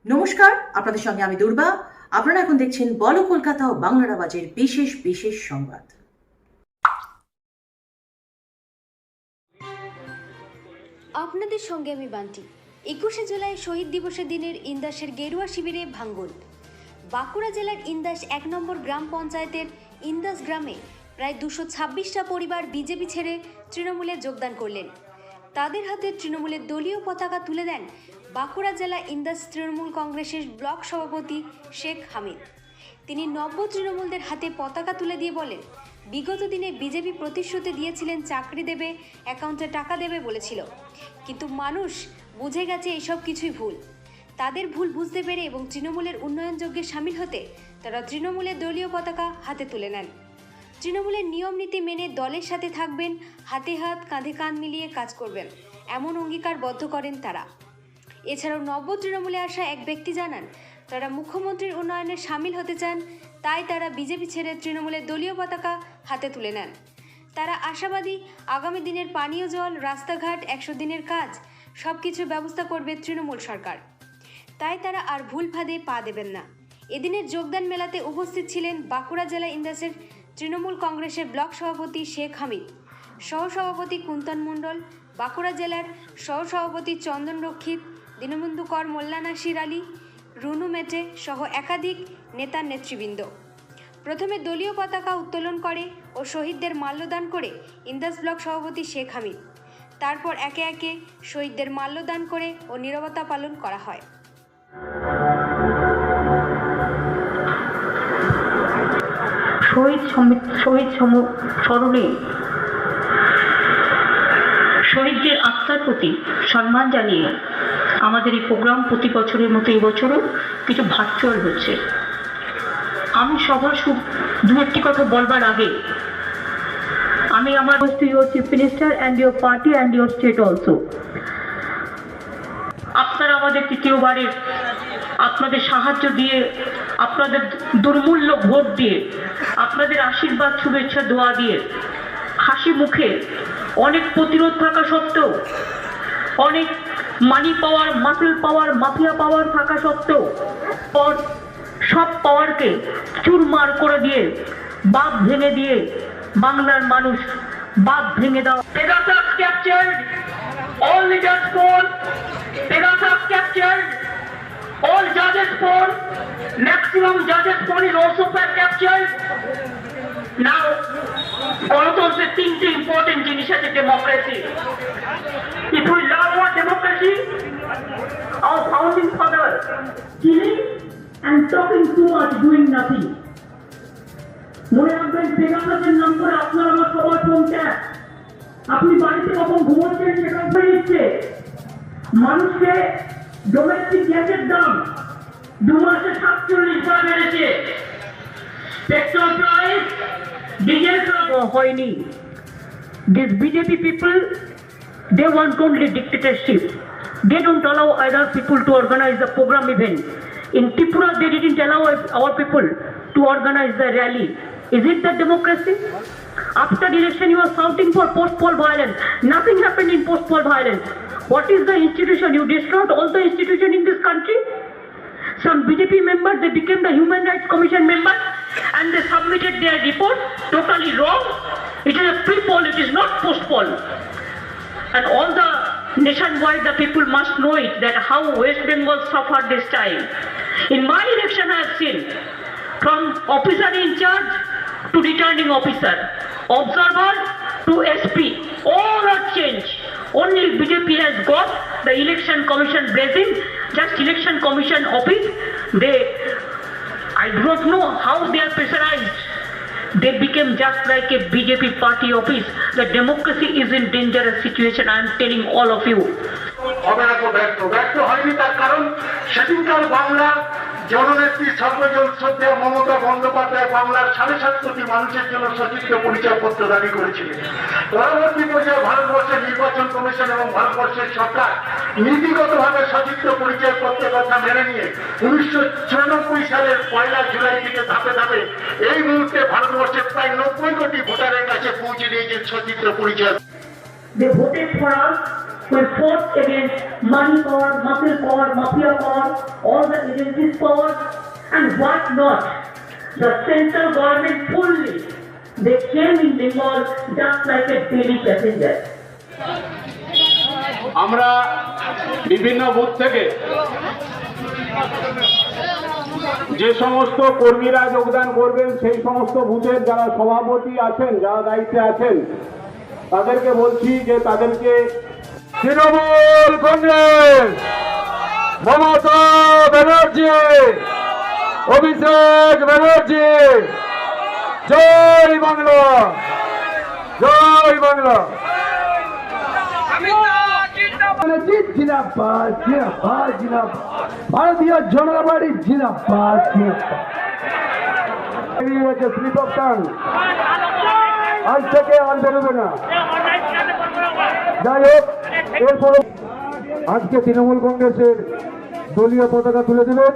নমস্কার, আপনাদের সঙ্গে আমি দুর্বা। আপনারা এখন দেখছেন বলো কলকাতা ও বাংলার আওয়াজের বিশেষ বিশেষ সংবাদ। আপনাদের সঙ্গে আমি বান্টি। 21শে জুলাই শহীদ দিবসের দিনের ইন্দাসের গেরুয়া শিবিরে ভাঙন। বাঁকুড়া জেলার ইন্দাস 1 নম্বর গ্রাম পঞ্চায়েতের ইন্দাস গ্রামে প্রায় 226টা পরিবার বিজেপি ছেড়ে তৃণমূলে যোগদান করলেন। তাদের হাতে তৃণমূলের দলীয় পতাকা তুলে দেন বাঁকুড়া জেলা ইন্দাস তৃণমূল কংগ্রেসের ব্লক সভাপতি শেখ হামিদ। তিনি নব্য তৃণমূলদের হাতে পতাকা তুলে দিয়ে বলেন, বিগত দিনে বিজেপি প্রতিশ্রুতি দিয়েছিলেন চাকরি দেবে, অ্যাকাউন্টে টাকা দেবে বলেছিল, কিন্তু মানুষ বুঝে গেছে এসব কিছুই ভুল। তাদের ভুল বুঝতে পেরে এবং তৃণমূলের উন্নয়ন যজ্ঞে সামিল হতে তারা তৃণমূলের দলীয় পতাকা হাতে তুলে নেন। তৃণমূলের নিয়ম নীতি মেনে দলের সাথে থাকবেন, হাতে হাত কাঁধে কাঁধ মিলিয়ে কাজ করবেন, এমন অঙ্গীকারবদ্ধ করেন তারা। এছাড়াও নব্য তৃণমূলে আসা এক ব্যক্তি জানান, তারা মুখ্যমন্ত্রীর উন্নয়নে সামিল হতে চান, তাই তারা বিজেপি ছেড়ে তৃণমূলের দলীয় পতাকা হাতে তুলে নেন। তারা আশাবাদী, আগামী দিনের পানীয় জল, রাস্তাঘাট, 100 দিনের কাজ সব কিছুর ব্যবস্থা করবে তৃণমূল সরকার। তাই তারা আর ভুল ফাঁদে পা দেবেন না। এদিনের যোগদান মেলাতে উপস্থিত ছিলেন বাঁকুড়া জেলা ইন্দাসের তৃণমূল কংগ্রেসের ব্লক সভাপতি শেখ হামিদ, সহসভাপতি কুন্তন মণ্ডল, বাঁকুড়া জেলার সহসভাপতি চন্দন রক্ষিত, দীনবন্ধু কর, মোল্লা নাসির আলী, রুনু মেটে সহ একাধিক নেতা নেতৃবৃন্দ। প্রথমে দলীয় পতাকা উত্তোলন করে ও শহীদদের মাল্যদান করে ইন্দাস ব্লক সভাপতি শেখ হামিদ। তারপর একে একে শহীদদের মাল্যদান করে ও নীরবতা পালন করা হয়। স্মরণে শহীদদের আত্মার প্রতি সম্মান জানিয়ে আমাদের এই প্রোগ্রাম প্রতি বছরের মতো এবছরও কিছু ভার্চুয়াল হচ্ছে। আমি সবার দু একটি কথা বলবার আগে আমি আমার your chief minister and your party and your state also, আপনারা আমাদের তৃতীয়বারের আপনাদের সাহায্য দিয়ে, আপনাদের দুর্মূল্য ভোট দিয়ে, আপনাদের আশীর্বাদ, শুভেচ্ছা, দোয়া দিয়ে, হাসি মুখে অনেক প্রতিরোধ থাকা সত্ত্বেও, অনেক মানি পাওয়ার, মাসেল পাওয়ার, মাফিয়া পাওয়ার থাকা সত্ত্বেও সব পাওয়ারকে চুরমার করে দিয়ে, বাঁধ ভেঙে দিয়ে বাংলার মানুষ বাঁধ ভেঙে দেওয়া। Pegasus captured all leaders phone, Pegasus captured all judges phone, maximum judges phone is also captured. Now গণতন্ত্রের তিনটে ইম্পর্টেন্ট জিনিস আছে democracy. If we love our democracy, our founding father killing and talking too much, doing nothing. মনে রাখবেন, পেগাসাসের নাম করে আপনার আমার সবার ফোন ট্যাপ। আপনি বাড়িতে কখন ঘুমোচ্ছেন সেটা দিচ্ছে। মানুষকে ডোমেস্টিক গ্যাসের দাম 2 মাসে 47 বার বেড়েছে। পেট্রোল প্রাইস, ডিজেল হয়নি। These BJP people, they want only dictatorship. They don't allow other people to organize the program even. In Tripura, they didn't allow our people to organize the rally. Is it the democracy? After election, you are shouting for post-poll violence. Nothing happened in post-poll violence. What is the institution? You destroyed all the institution in this country. Some BJP members, they became the Human Rights Commission members and they submitted their report totally wrong. It is a pre-poll, it is not post-poll. And all the nationwide, the people must know it, that how West Bengal suffered this time. In my election, I have seen from officer in charge to returning officer, observer to SP, all are changed. Only BJP has got the election commission blessing, just election commission office. I don't know how they are pressurized. They became just like a BJP party office. The democracy is in dangerous situation. I am telling all of you. ব্যর্থ হয়নি, তার কারণ সেদিনকার বাংলা জননেত্রী সর্বজন শ্রদ্ধেয় মমতা বন্দ্যোপাধ্যায় বাংলার 7.5 কোটি মানুষের জন্য সচিত্র পরিচয়পত্র দাবি করেছিলেন। পরবর্তী পর্যায়ে ভারতবর্ষের নির্বাচন কমিশন এবং ভারতবর্ষের সরকার নীতিগতভাবে সচিত্র পরিচয়পত্রের কথা মেনে নিয়ে 1994 সালের 1 জুলাই থেকে ধাপে ধাপে এই মুহূর্তে ভারতবর্ষের প্রায় 90 কোটি ভোটারের কাছে পৌঁছে দিয়েছে সচিত্র পরিচয়। They voted for us We fought against money power, muscle power, mafia power, all the agencies power, and what not. The central government fully, they came in Bengal just like a daily passenger. আমরা বিভিন্ন booth থেকে যে সমস্ত কর্মীরা যোগদান করবেন সেই সমস্ত বুথের যারা সভাপতি আছেন, যারা দায়িত্বে আছেন, তাদেরকে বলছি যে তাদেরকে তৃণমূল কংগ্রেস, মমতা ব্যানার্জি, অভিষেক ব্যানার্জি, জয় বাংলা, জয় বাংলা। জিন্দাবাদ জিন্দাবাদ জিন্দাবাদ, ভারতীয় জনতা পার্টি জিন্দাবাদ জিন্দাবাদ। স্লিপ অফ টাং আজ থেকে আর বেরোবে না। যাই হোক, এরপর আজকে তৃণমূল কংগ্রেসের দলীয় পতাকা তুলে দিলেন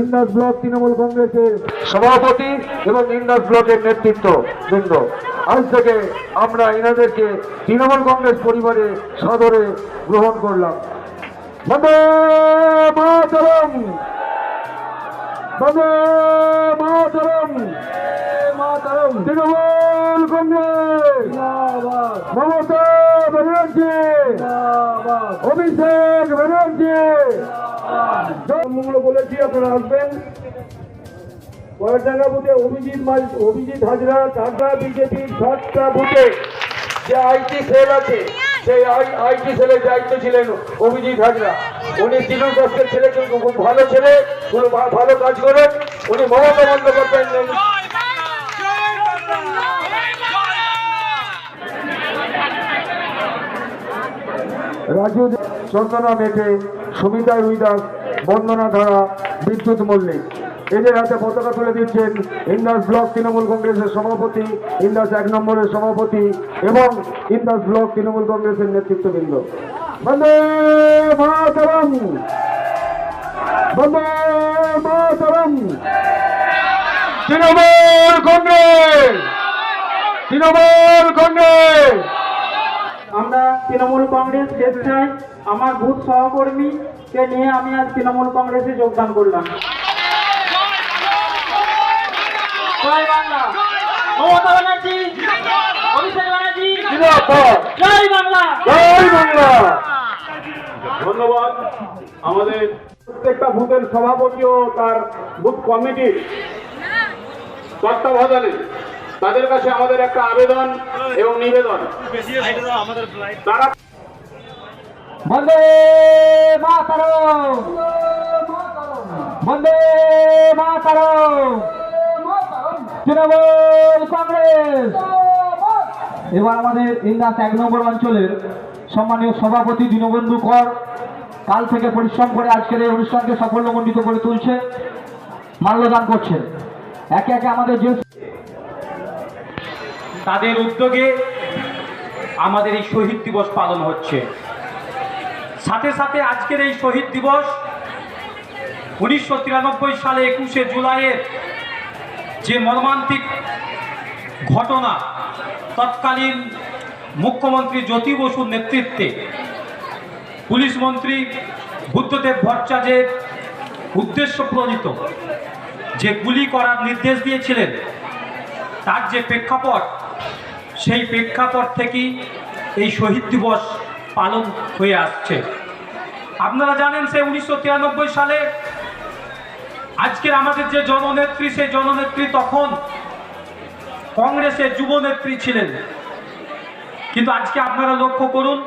ইন্দাস ব্লক তৃণমূল কংগ্রেসের সভাপতি এবং ইন্দাস ব্লকের নেতৃত্ব বৃন্দ। আজ থেকে আমরা এনাদেরকে তৃণমূল কংগ্রেস পরিবারে সাদরে গ্রহণ করলাম। বন্দে মাতরম, বন্দে মাতরম, মাতরম। তৃণমূল কংগ্রেস মমতা ব্যানার্জি, অভিষেক ব্যানার্জি বলেছি আপনারা আসবেন। কয়েকটা বুথে অভিজিৎ হাজরা, চারটা বিজেপি, 7টা বুথে যে আইটি সেল আছে, সেই আইটি সেলের দায়িত্ব ছিলেন অভিজিৎ হাজরা। উনি তৃণমূল কংগ্রেসের ছেলে, কিন্তু খুব ভালো ছেলে, ভালো কাজ করেন। উনি মমতা বন্দ্যোপাধ্যায় রাজু, চন্দনা মেঘে, সুমিতা রুইদাস, বন্দনা ধারা, বিদ্যুৎ মল্লিক, এদের হাতে পতাকা তুলে দিচ্ছেন ইন্দাস ব্লক তৃণমূল কংগ্রেসের সভাপতি, ইন্দাস 1 নম্বরের সভাপতি এবং ইন্দাস ব্লক তৃণমূল কংগ্রেসের নেতৃত্ববৃন্দ। বন্দে মাতরম, বন্দে মাতরম। তৃণমূল কংগ্রেস, তৃণমূল কংগ্রেস। আমরা তৃণমূল কংগ্রেস স্বেচ্ছায় আমার বুথ সহকর্মীকে নিয়ে আমি আজ তৃণমূল কংগ্রেসে যোগদান করলাম। জয় বাংলা, মমতা ব্যানার্জি, অভিষেক ব্যানার্জি, জয় বাংলা, জয় বাংলা। ধন্যবাদ আমাদের প্রত্যেকটা বুথের সভাপতি ও তার বুথ কমিটির তত্ত্বাবধানে তাদের কাছে আমাদের একটা আবেদন এবং নিবেদন। তারা বন্দে মাতরম, বন্দে মাতরম, তৃণমূল কংগ্রেস। এবার আমাদের ইন্দাস 1 নম্বর অঞ্চলের সম্মানীয় সভাপতি দীনবন্ধু কর কাল থেকে পরিশ্রম করে আজকের এই অনুষ্ঠানকে সাফল্যমণ্ডিত করে তুলছে, মাল্যদান করছেন। একে একে আমাদের যে তাদের উদ্যোগে আমাদের এই শহীদ দিবস পালন হচ্ছে। সাথে সাথে আজকের এই শহীদ দিবস 1993 সালে 21শে জুলাইয়ের যে মর্মান্তিক ঘটনা, তৎকালীন মুখ্যমন্ত্রী জ্যোতি বসুর নেতৃত্বে পুলিশ মন্ত্রী বুদ্ধদেব ভট্টাচার্যের উদ্দেশ্য প্রণীত যে গুলি করার নির্দেশ দিয়েছিলেন, তার যে প্রেক্ষাপট, সেই প্রেক্ষাপট থেকেই এই শহীদ দিবস পালন হয়ে আসছে। আপনারা জানেন সে 1993 সালে আজকের আমাদের যে জননেত্রী, সেই জননেত্রী তখন কংগ্রেসের যুবনেত্রী ছিলেন। কিন্তু আজকে আপনারা লক্ষ্য করুন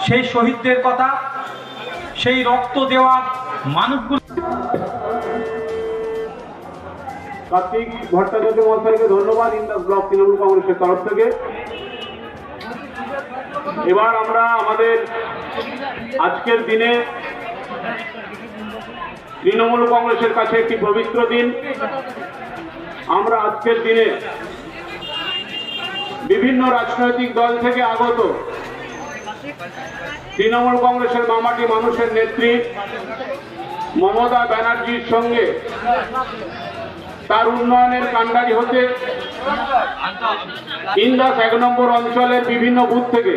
সেই শহীদদের কথা, সেই রক্ত দেওয়া মানুষগুলো। কার্তিক ভট্টাচার্য মহাশয়কে ধন্যবাদ ইন্দাস ব্লক তৃণমূল কংগ্রেসের তরফ থেকে। এবার আমরা আমাদের আজকের দিনে তৃণমূল কংগ্রেসের কাছে একটি পবিত্র দিন। আমরা আজকের দিনে বিভিন্ন রাজনৈতিক দল থেকে আগত তৃণমূল কংগ্রেসের মামাটি মানুষের নেত্রী মমতা ব্যানার্জির সঙ্গে তার উন্নয়নের কাণ্ডারি হতে ইন্দাস 1 নম্বর অঞ্চলের বিভিন্ন বুথ থেকে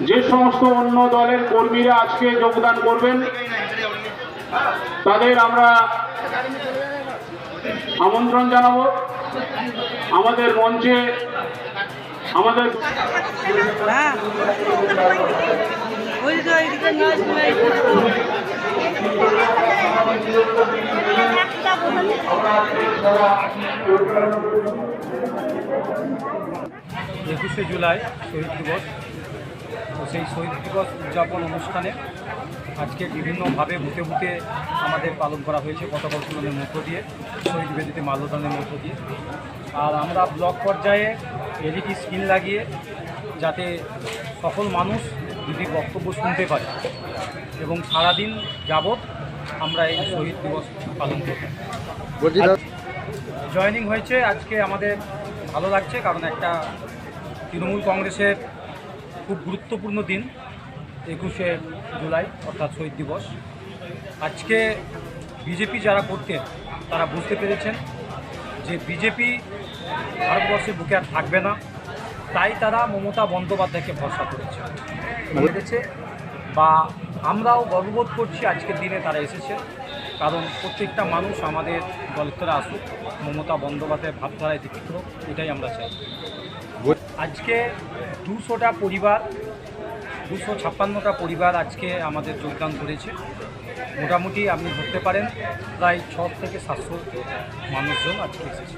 যে সমস্ত অন্য দলের কর্মীরা আজকে যোগদান করবেন তাদের আমরা আমন্ত্রণ জানাবো আমাদের মঞ্চে। আমাদের একুশে জুলাই শহীদ দিবস, তো সেই শহীদ দিবস উদযাপন অনুষ্ঠানে আজকে বিভিন্নভাবে বুথে বুথে আমাদের পালন করা হয়েছে পতাকা উত্তোলনের মধ্য দিয়ে, শহীদ বেদিতে মাল্যদানের মধ্য দিয়ে। আর আমরা ব্লক পর্যায়ে এলইডি স্ক্রিন লাগিয়ে যাতে সকল মানুষ দিদির বক্তব্য শুনতে পারে এবং সারাদিন যাবৎ আমরা এই শহীদ দিবস পালন করি। জয়েনিং হয়েছে আজকে আমাদের ভালো লাগছে, কারণ একটা তৃণমূল কংগ্রেসের খুব গুরুত্বপূর্ণ দিন 21শে জুলাই অর্থাৎ শহীদ দিবস। আজকে বিজেপি যারা করতেন তারা বুঝতে পেরেছেন যে বিজেপি ভারতবর্ষের বুকে আর থাকবে না, তাই তারা মমতা বন্দ্যোপাধ্যায়কে ভরসা করেছে বা আমরাও গর্ববোধ করছি আজকের দিনে তারা এসেছে, কারণ প্রত্যেকটা মানুষ আমাদের দলের আসুক, মমতা বন্দ্যোপাধ্যায়ের ভাবধারায় দীক্ষিত হোক, এটাই আমরা চাই। আজকে 200টা পরিবার, 256টা পরিবার আজকে আমাদের যোগদান করেছে। মোটামুটি আপনি ধরতে পারেন প্রায় 600 থেকে 700 মানুষজন আজকে এসেছে।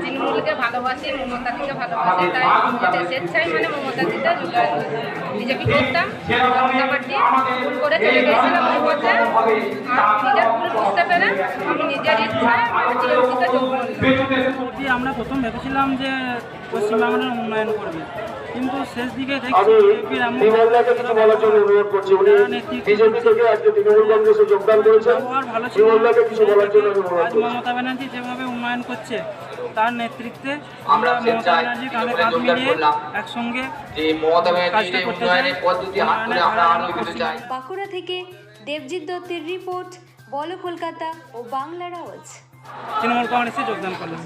তৃণমূলকে ভালোবাসে, মমতাদিকে ভালোবাসে, তাই দেশের চাই মানে মমতাদিটা বিজেপি করতাম, জনতা পার্টি ভুল করে চলে গিয়েছিলাম ওই পর্যায়ে। আর নিজের ভুল বুঝতে পেরে আমি নিজের ইচ্ছায় টিএমসিতে যোগ করলাম। আমরা প্রথম ভেবেছিলাম যে পশ্চিমবাংলার উন্নয়ন করবে, কিন্তু শেষ দিকে দেখছি মমতা ব্যানার্জি যেভাবে উন্নয়ন করছে তার নেতৃত্বে আমরা মমতা ব্যানার্জি কাঁধে কাঁধ মিলিয়ে একসঙ্গে কাজটা করতে চাই। বাঁকুড়া থেকে দেবজিৎ দত্তের রিপোর্ট, বলো কলকাতা ও বাংলার আওয়াজ। তৃণমূল কংগ্রেসে যোগদান করলেন।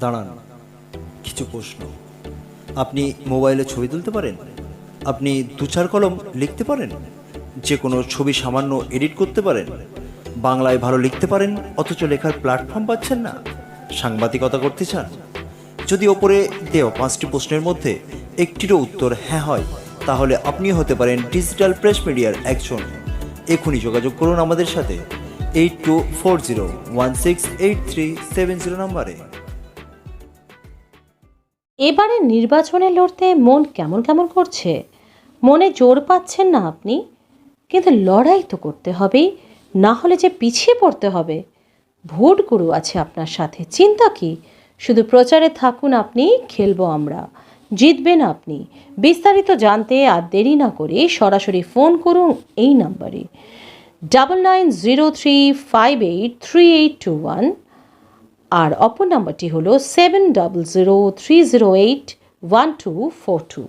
দাঁড়ান, কিছু প্রশ্ন। আপনি মোবাইলে ছবি তুলতে পারেন? আপনি 2-4 কলম লিখতে পারেন? যে কোনো ছবি সামান্য এডিট করতে পারেন? বাংলায় ভালো লিখতে পারেন অথচ লেখার প্ল্যাটফর্ম পাচ্ছেন না? সাংবাদিকতা করতে চান? যদি ওপরে দেওয়া 5টি প্রশ্নের মধ্যে একটিরও উত্তর হ্যাঁ হয়, তাহলে আপনি হতে পারেন ডিজিটাল প্রেস মিডিয়ার একজন। এখনই যোগাযোগ করুন আমাদের সাথে 8240168370 নম্বরে। এবারে নির্বাচনে লড়তে মন কেমন কেমন করছে, মনে জোর পাচ্ছেন না আপনি, কিন্তু লড়াই তো করতে হবেই, না হলে যে পিছিয়ে পড়তে হবে। ভোট গুরু আছে আপনার সাথে, চিন্তা কি? শুধু প্রচারে থাকুন আপনি, খেলবো আমরা, জিতবেন আপনি। বিস্তারিত জানতে আর দেরি না করে সরাসরি ফোন করুন এই নাম্বারে 9903583821, আর অপর নাম্বারটি হলো 7003081242।